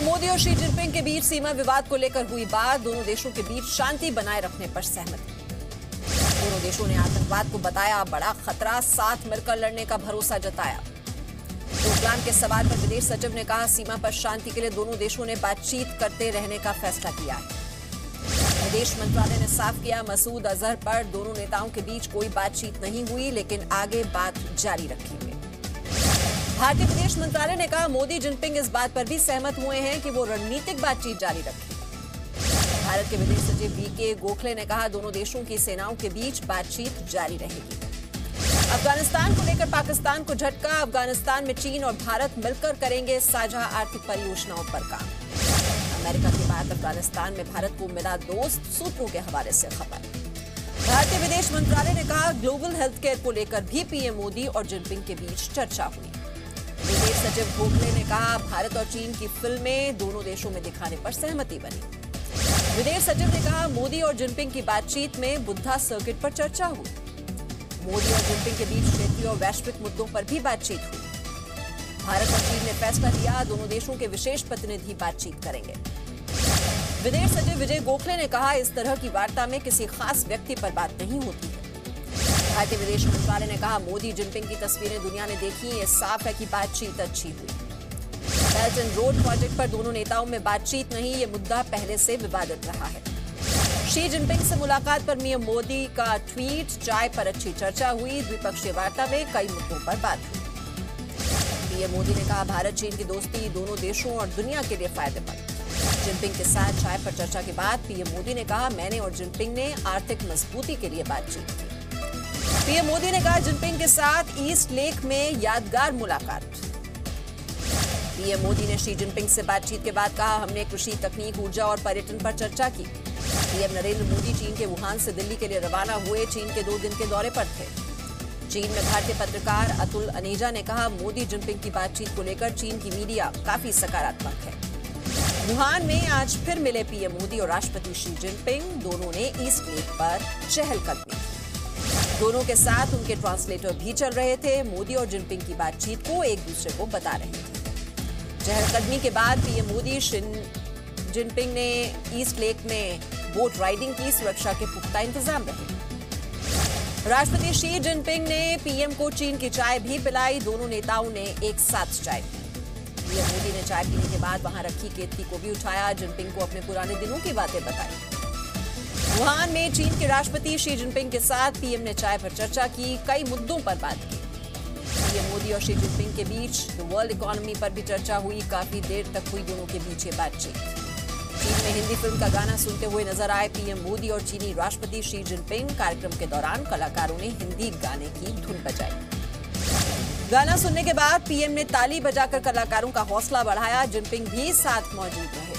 PM Modi और Xi Jinping के बीच सीमा विवाद को लेकर हुई बात। दोनों देशों के बीच शांति बनाए रखने पर सहमति। दोनों देशों ने आतंकवाद को बताया बड़ा खतरा, साथ मिलकर लड़ने का भरोसा जताया। डोकलाम के सवाल पर विदेश सचिव ने कहा, सीमा पर शांति के लिए दोनों देशों ने बातचीत करते रहने का फैसला किया है। विदेश मंत्रालय ने साफ किया, मसूद अजहर पर दोनों नेताओं के बीच कोई बातचीत नहीं हुई, लेकिन आगे बात जारी रखेंगे। भारतीय विदेश मंत्रालय ने कहा, मोदी जिनपिंग इस बात पर भी सहमत हुए हैं कि वो रणनीतिक बातचीत जारी रखें। भारत के विदेश सचिव वीके गोखले ने कहा, दोनों देशों की सेनाओं के बीच बातचीत जारी रहेगी। अफगानिस्तान को लेकर पाकिस्तान को झटका, अफगानिस्तान में चीन और भारत मिलकर करेंगे साझा आर्थिक परियोजनाओं पर काम। अमेरिका के बाद अफगानिस्तान में भारत को मिला दोस्त, सूत्रों के हवाले से खबर। भारतीय विदेश मंत्रालय ने कहा, ग्लोबल हेल्थ केयर को लेकर भी पीएम मोदी और जिनपिंग के बीच चर्चा हुई। विदेश सचिव गोखले ने कहा, भारत और चीन की फिल्में दोनों देशों में दिखाने पर सहमति बनी। विदेश सचिव ने कहा, मोदी और जिनपिंग की बातचीत में बुद्धा सर्किट पर चर्चा हुई। मोदी और जिनपिंग के बीच क्षेत्रीय और वैश्विक मुद्दों पर भी बातचीत हुई। भारत और चीन ने फैसला लिया, दोनों देशों के विशेष प्रतिनिधि बातचीत करेंगे। विदेश सचिव विजय गोखले ने कहा, इस तरह की वार्ता में किसी खास व्यक्ति पर बात नहीं होती है। भारतीय विदेश मंत्रालय ने कहा, मोदी जिनपिंग की तस्वीरें दुनिया ने देखी, ये साफ है कि बातचीत अच्छी हुई। बेल्ट एंड रोड प्रोजेक्ट पर दोनों नेताओं में बातचीत नहीं, ये मुद्दा पहले से विवादित रहा है। शी जिनपिंग से मुलाकात पर पीएम मोदी का ट्वीट, चाय पर अच्छी चर्चा हुई। द्विपक्षीय वार्ता में कई मुद्दों पर बात हुई। पीएम मोदी ने कहा, भारत चीन की दोस्ती दोनों देशों और दुनिया के लिए फायदेमंद। जिनपिंग के साथ चाय पर चर्चा के बाद पीएम मोदी ने कहा, मैंने और जिनपिंग ने आर्थिक मजबूती के लिए बातचीत की। पीएम मोदी ने कहा, जिनपिंग के साथ ईस्ट लेक में यादगार मुलाकात। पीएम मोदी ने शी जिनपिंग से बातचीत के बाद कहा, हमने कृषि, तकनीक, ऊर्जा और पर्यटन पर चर्चा की। पीएम नरेंद्र मोदी चीन के वुहान से दिल्ली के लिए रवाना हुए, चीन के 2 दिन के दौरे पर थे। चीन में भारतीय पत्रकार अतुल अनेजा ने कहा, मोदी जिनपिंग की बातचीत को लेकर चीन की मीडिया काफी सकारात्मक है। वुहान में आज फिर मिले पीएम मोदी और राष्ट्रपति शी जिनपिंग, दोनों ने ईस्ट लेक पर चहलकदमी की। दोनों के साथ उनके ट्रांसलेटर भी चल रहे थे। मोदी और जिनपिंग की बातचीत को एक दूसरे को बता रहे थे। चहलकदमी के बाद पीएम मोदी जिनपिंग ने ईस्ट लेक में बोट राइडिंग की, सुरक्षा के पुख्ता इंतजाम रहे। राष्ट्रपति शी जिनपिंग ने पीएम को चीन की चाय भी पिलाई, दोनों नेताओं ने एक साथ चाय पी। पीएम मोदी ने चाय पीने के बाद वहां रखी केतली को भी उठाया, जिनपिंग को अपने पुराने दिनों की बातें बताई। वुहान में चीन के राष्ट्रपति शी जिनपिंग के साथ पीएम ने चाय पर चर्चा की, कई मुद्दों पर बात की। पीएम मोदी और शी जिनपिंग के बीच वर्ल्ड इकोनॉमी पर भी चर्चा हुई, काफी देर तक हुई दोनों के बीच ये बातचीत। चीन में हिंदी फिल्म का गाना सुनते हुए नजर आए पीएम मोदी और चीनी राष्ट्रपति शी जिनपिंग। कार्यक्रम के दौरान कलाकारों ने हिंदी गाने की धुन बजाई। गाना सुनने के बाद पीएम ने ताली बजाकर कलाकारों का हौसला बढ़ाया। जिनपिंग भी साथ मौजूद रहे।